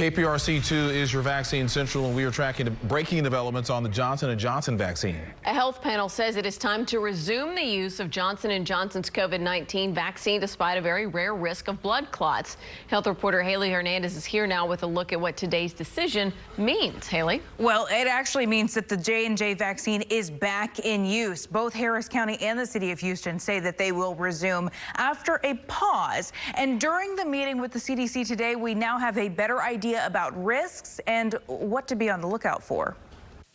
KPRC 2 is your vaccine central, and we are tracking breaking developments on the Johnson & Johnson vaccine. A health panel says it is time to resume the use of Johnson & Johnson's COVID-19 vaccine despite a very rare risk of blood clots. Health reporter Haley Hernandez is here now with a look at what today's decision means. Haley? Well, it actually means that the J&J vaccine is back in use. Both Harris County and the city of Houston say that they will resume after a pause. And during the meeting with the CDC today, we now have a better idea about risks and what to be on the lookout for.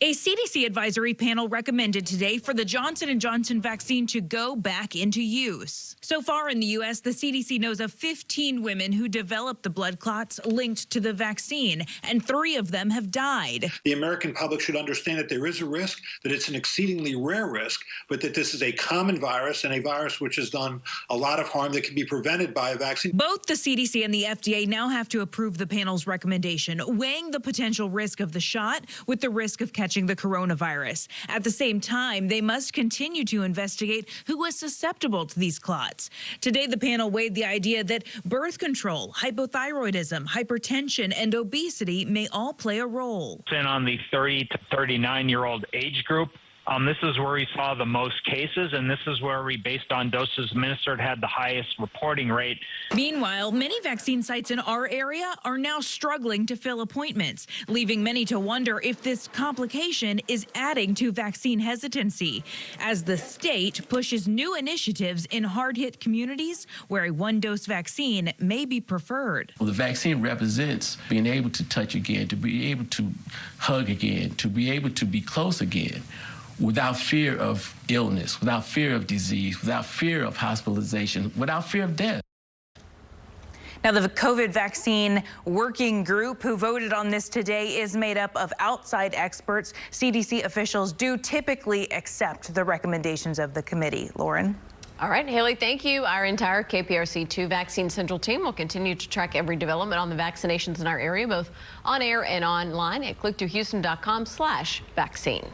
A CDC advisory panel recommended today for the Johnson & Johnson vaccine to go back into use. So far in the U.S., the CDC knows of 15 women who developed the blood clots linked to the vaccine, and 3 of them have died. The American public should understand that there is a risk, that it's an exceedingly rare risk, but that this is a common virus and a virus which has done a lot of harm that can be prevented by a vaccine. Both the CDC and the FDA now have to approve the panel's recommendation, weighing the potential risk of the shot with the risk of catching the coronavirus. At the same time, they must continue to investigate who is susceptible to these clots. Today, the panel weighed the idea that birth control, hypothyroidism, hypertension, and obesity may all play a role. And on the 30 to 39-year-old age group, this is where we saw the most cases, and this is where we, based on doses administered, had the highest reporting rate. Meanwhile, many vaccine sites in our area are now struggling to fill appointments, leaving many to wonder if this complication is adding to vaccine hesitancy, as the state pushes new initiatives in hard-hit communities where a one-dose vaccine may be preferred. Well, the vaccine represents being able to touch again, to be able to hug again, to be able to be close again, without fear of illness, without fear of disease, without fear of hospitalization, without fear of death. Now, the COVID vaccine working group who voted on this today is made up of outside experts. CDC officials do typically accept the recommendations of the committee. Lauren? All right, Haley, thank you. Our entire KPRC 2 Vaccine Central team will continue to track every development on the vaccinations in our area, both on air and online at click2houston.com/vaccine.